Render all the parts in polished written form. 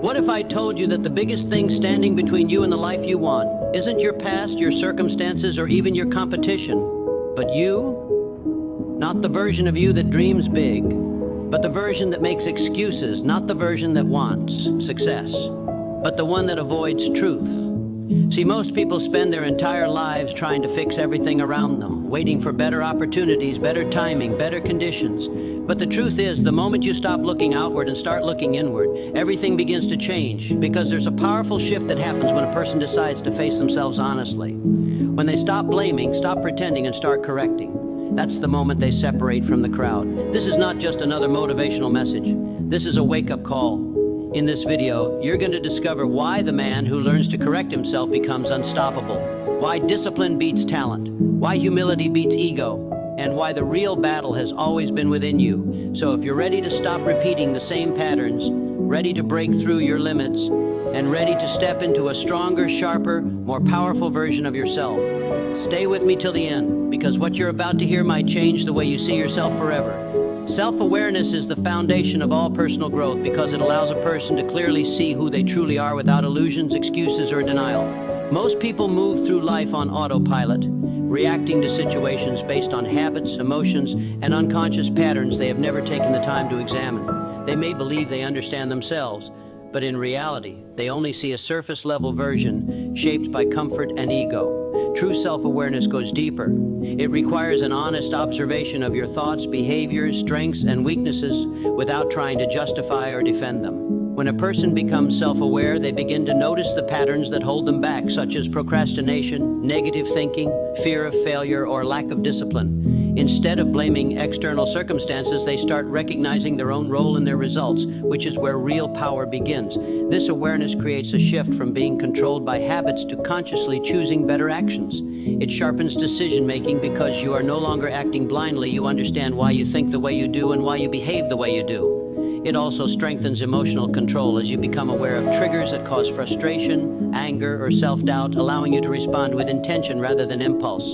What if I told you that the biggest thing standing between you and the life you want isn't your past, your circumstances, or even your competition, but you? Not the version of you that dreams big, but the version that makes excuses, not the version that wants success, but the one that avoids truth. See, most people spend their entire lives trying to fix everything around them, waiting for better opportunities, better timing, better conditions. But the truth is, the moment you stop looking outward and start looking inward, everything begins to change, because there's a powerful shift that happens when a person decides to face themselves honestly. When they stop blaming, stop pretending, and start correcting. That's the moment they separate from the crowd. This is not just another motivational message. This is a wake-up call. In this video, you're going to discover why the man who learns to correct himself becomes unstoppable, why discipline beats talent, why humility beats ego, and why the real battle has always been within you. So if you're ready to stop repeating the same patterns, ready to break through your limits, and ready to step into a stronger, sharper, more powerful version of yourself, stay with me till the end, because what you're about to hear might change the way you see yourself forever. Self-awareness is the foundation of all personal growth because it allows a person to clearly see who they truly are without illusions, excuses, or denial. Most people move through life on autopilot, reacting to situations based on habits, emotions, and unconscious patterns they have never taken the time to examine. They may believe they understand themselves, but in reality, they only see a surface-level version shaped by comfort and ego. True self-awareness goes deeper. It requires an honest observation of your thoughts, behaviors, strengths, and weaknesses without trying to justify or defend them. When a person becomes self-aware, they begin to notice the patterns that hold them back, such as procrastination, negative thinking, fear of failure, or lack of discipline. Instead of blaming external circumstances, they start recognizing their own role in their results, which is where real power begins. This awareness creates a shift from being controlled by habits to consciously choosing better actions. It sharpens decision-making because you are no longer acting blindly. You understand why you think the way you do and why you behave the way you do. It also strengthens emotional control as you become aware of triggers that cause frustration, anger, or self-doubt, allowing you to respond with intention rather than impulse.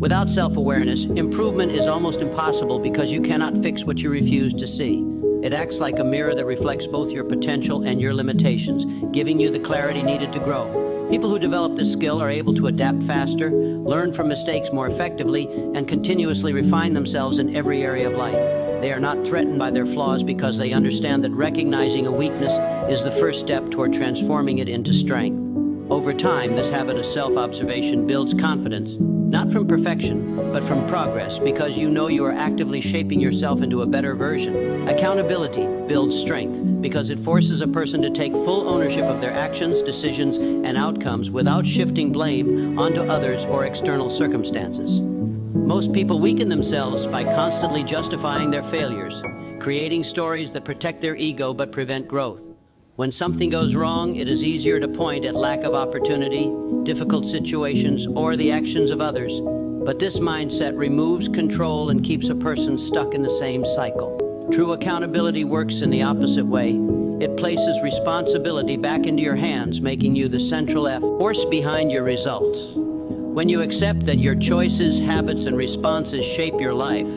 Without self-awareness, improvement is almost impossible because you cannot fix what you refuse to see. It acts like a mirror that reflects both your potential and your limitations, giving you the clarity needed to grow. People who develop this skill are able to adapt faster, learn from mistakes more effectively, and continuously refine themselves in every area of life. They are not threatened by their flaws because they understand that recognizing a weakness is the first step toward transforming it into strength. Over time, this habit of self-observation builds confidence, not from perfection, but from progress, because you know you are actively shaping yourself into a better version. Accountability builds strength, because it forces a person to take full ownership of their actions, decisions, and outcomes without shifting blame onto others or external circumstances. Most people weaken themselves by constantly justifying their failures, creating stories that protect their ego but prevent growth. When something goes wrong, it is easier to point at lack of opportunity, difficult situations, or the actions of others. But this mindset removes control and keeps a person stuck in the same cycle. True accountability works in the opposite way. It places responsibility back into your hands, making you the central force behind your results. When you accept that your choices, habits, and responses shape your life,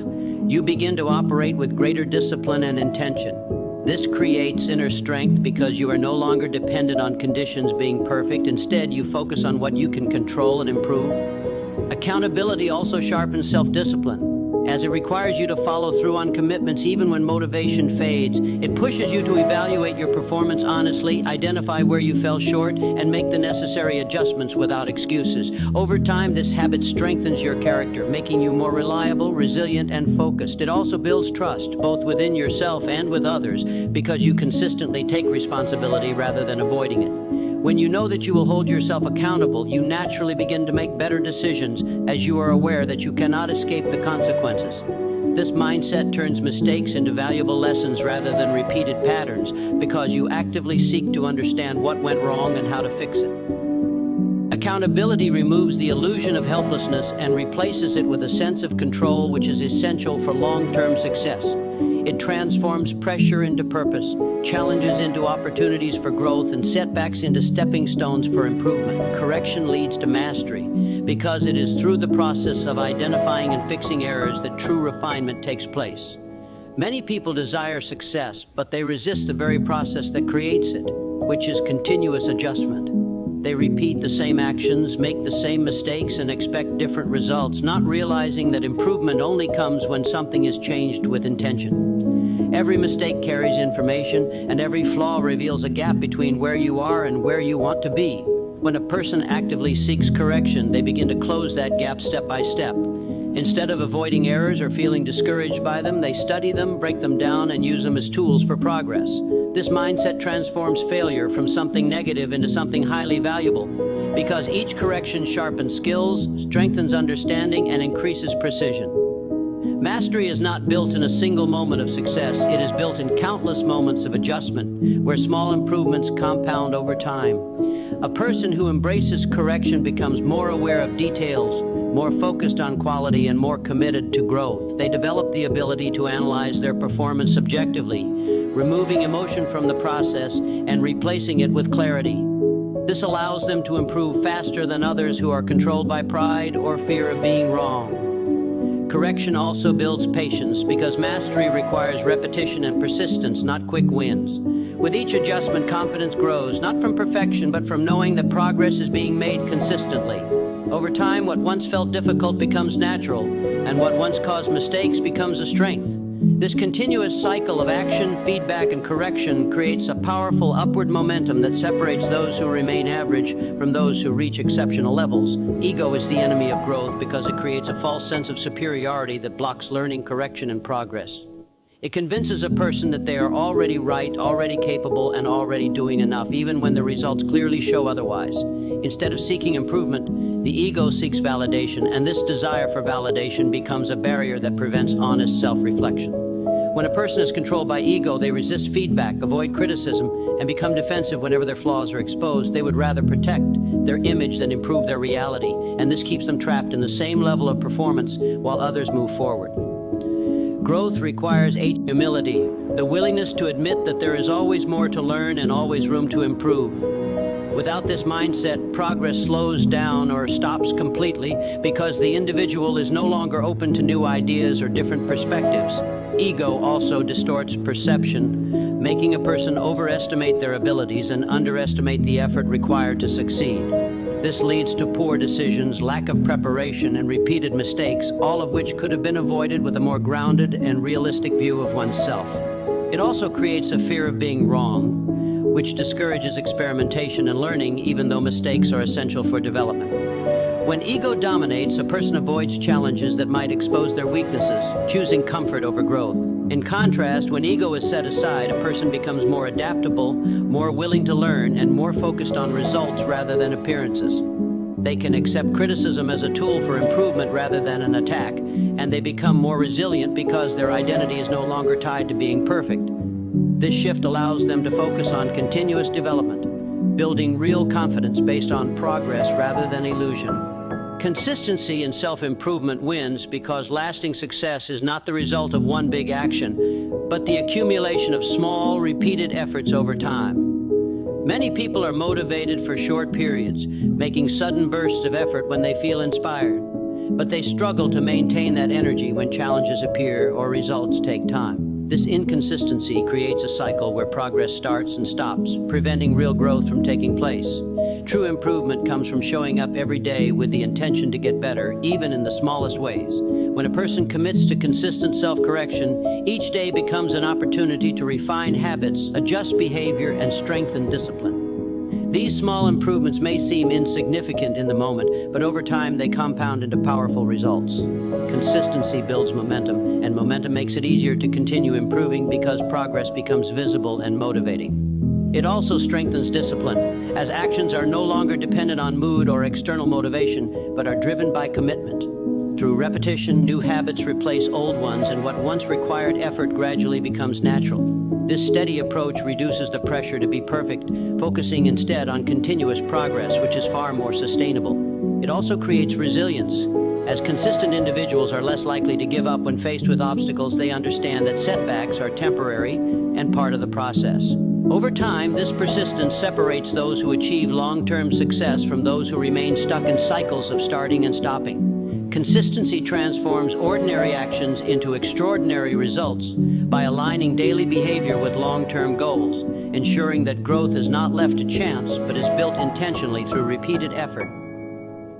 you begin to operate with greater discipline and intention. This creates inner strength because you are no longer dependent on conditions being perfect. Instead, you focus on what you can control and improve. Accountability also sharpens self-discipline, as it requires you to follow through on commitments even when motivation fades. It pushes you to evaluate your performance honestly, identify where you fell short, and make the necessary adjustments without excuses. Over time, this habit strengthens your character, making you more reliable, resilient, and focused. It also builds trust, both within yourself and with others, because you consistently take responsibility rather than avoiding it. When you know that you will hold yourself accountable, you naturally begin to make better decisions as you are aware that you cannot escape the consequences. This mindset turns mistakes into valuable lessons rather than repeated patterns because you actively seek to understand what went wrong and how to fix it. Accountability removes the illusion of helplessness and replaces it with a sense of control, which is essential for long-term success. It transforms pressure into purpose, challenges into opportunities for growth, and setbacks into stepping stones for improvement. Correction leads to mastery, because it is through the process of identifying and fixing errors that true refinement takes place. Many people desire success, but they resist the very process that creates it, which is continuous adjustment. They repeat the same actions, make the same mistakes, and expect different results, not realizing that improvement only comes when something is changed with intention. Every mistake carries information, and every flaw reveals a gap between where you are and where you want to be. When a person actively seeks correction, they begin to close that gap step by step. Instead of avoiding errors or feeling discouraged by them, they study them, break them down, and use them as tools for progress. This mindset transforms failure from something negative into something highly valuable, because each correction sharpens skills, strengthens understanding, and increases precision. Mastery is not built in a single moment of success. It is built in countless moments of adjustment, where small improvements compound over time. A person who embraces correction becomes more aware of details, more focused on quality, and more committed to growth. They develop the ability to analyze their performance objectively, removing emotion from the process and replacing it with clarity. This allows them to improve faster than others who are controlled by pride or fear of being wrong. Correction also builds patience, because mastery requires repetition and persistence, not quick wins. With each adjustment, confidence grows, not from perfection, but from knowing that progress is being made consistently. Over time, what once felt difficult becomes natural, and what once caused mistakes becomes a strength. This continuous cycle of action, feedback, and correction creates a powerful upward momentum that separates those who remain average from those who reach exceptional levels. Ego is the enemy of growth because it creates a false sense of superiority that blocks learning, correction, and progress. It convinces a person that they are already right, already capable, and already doing enough, even when the results clearly show otherwise. Instead of seeking improvement, the ego seeks validation, and this desire for validation becomes a barrier that prevents honest self-reflection. When a person is controlled by ego, they resist feedback, avoid criticism, and become defensive whenever their flaws are exposed. They would rather protect their image than improve their reality, and this keeps them trapped in the same level of performance while others move forward. Growth requires humility, the willingness to admit that there is always more to learn and always room to improve. Without this mindset, progress slows down or stops completely because the individual is no longer open to new ideas or different perspectives. Ego also distorts perception, making a person overestimate their abilities and underestimate the effort required to succeed. This leads to poor decisions, lack of preparation, and repeated mistakes, all of which could have been avoided with a more grounded and realistic view of oneself. It also creates a fear of being wrong, which discourages experimentation and learning, even though mistakes are essential for development. When ego dominates, a person avoids challenges that might expose their weaknesses, choosing comfort over growth. In contrast, when ego is set aside, a person becomes more adaptable, more willing to learn, and more focused on results rather than appearances. They can accept criticism as a tool for improvement rather than an attack, and they become more resilient because their identity is no longer tied to being perfect. This shift allows them to focus on continuous development, building real confidence based on progress rather than illusion. Consistency in self-improvement wins because lasting success is not the result of one big action, but the accumulation of small, repeated efforts over time. Many people are motivated for short periods, making sudden bursts of effort when they feel inspired, but they struggle to maintain that energy when challenges appear or results take time. This inconsistency creates a cycle where progress starts and stops, preventing real growth from taking place. True improvement comes from showing up every day with the intention to get better, even in the smallest ways. When a person commits to consistent self-correction, each day becomes an opportunity to refine habits, adjust behavior, and strengthen discipline. These small improvements may seem insignificant in the moment, but over time they compound into powerful results. Consistency builds momentum, and momentum makes it easier to continue improving because progress becomes visible and motivating. It also strengthens discipline, as actions are no longer dependent on mood or external motivation, but are driven by commitment. Through repetition, new habits replace old ones, and what once required effort gradually becomes natural. This steady approach reduces the pressure to be perfect, focusing instead on continuous progress, which is far more sustainable. It also creates resilience. As consistent individuals are less likely to give up when faced with obstacles, they understand that setbacks are temporary and part of the process. Over time, this persistence separates those who achieve long-term success from those who remain stuck in cycles of starting and stopping. Consistency transforms ordinary actions into extraordinary results by aligning daily behavior with long-term goals, ensuring that growth is not left to chance but is built intentionally through repeated effort.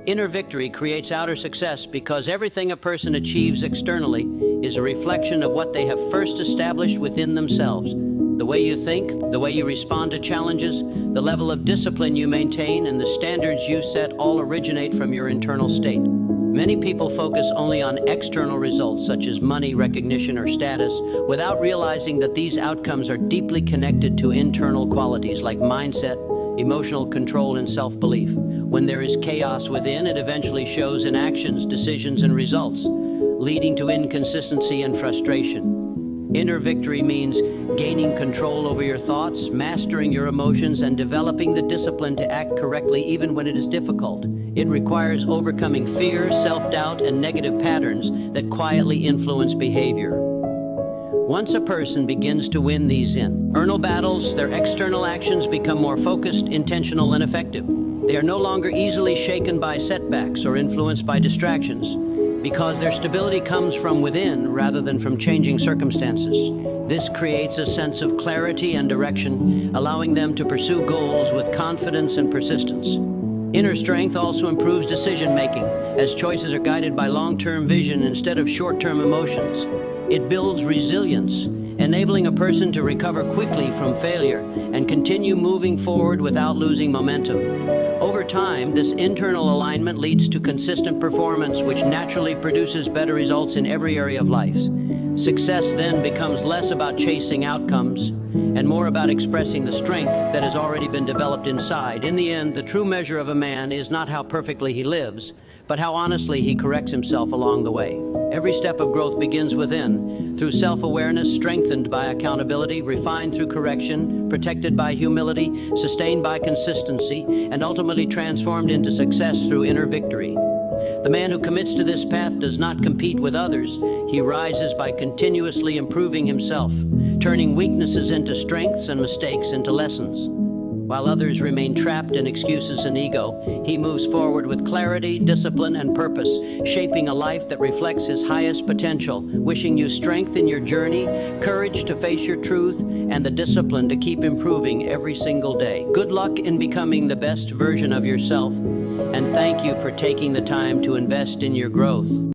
Inner victory creates outer success because everything a person achieves externally is a reflection of what they have first established within themselves. The way you think, the way you respond to challenges, the level of discipline you maintain, and the standards you set all originate from your internal state. Many people focus only on external results such as money, recognition, or status without realizing that these outcomes are deeply connected to internal qualities like mindset, emotional control, and self-belief. When there is chaos within, it eventually shows in actions, decisions, and results, leading to inconsistency and frustration. Inner victory means gaining control over your thoughts, mastering your emotions, and developing the discipline to act correctly even when it is difficult. It requires overcoming fear, self-doubt, and negative patterns that quietly influence behavior. Once a person begins to win these internal battles, their external actions become more focused, intentional, and effective. They are no longer easily shaken by setbacks or influenced by distractions, because their stability comes from within rather than from changing circumstances. This creates a sense of clarity and direction, allowing them to pursue goals with confidence and persistence. Inner strength also improves decision-making, as choices are guided by long-term vision instead of short-term emotions. It builds resilience, enabling a person to recover quickly from failure and continue moving forward without losing momentum. Over time, this internal alignment leads to consistent performance, which naturally produces better results in every area of life. Success then becomes less about chasing outcomes and more about expressing the strength that has already been developed inside. In the end, the true measure of a man is not how perfectly he lives, but how honestly he corrects himself along the way. Every step of growth begins within, through self-awareness, strengthened by accountability, refined through correction, protected by humility, sustained by consistency, and ultimately transformed into success through inner victory. The man who commits to this path does not compete with others. He rises by continuously improving himself, turning weaknesses into strengths and mistakes into lessons. While others remain trapped in excuses and ego, he moves forward with clarity, discipline, and purpose, shaping a life that reflects his highest potential. Wishing you strength in your journey, courage to face your truth, and the discipline to keep improving every single day. Good luck in becoming the best version of yourself, and thank you for taking the time to invest in your growth.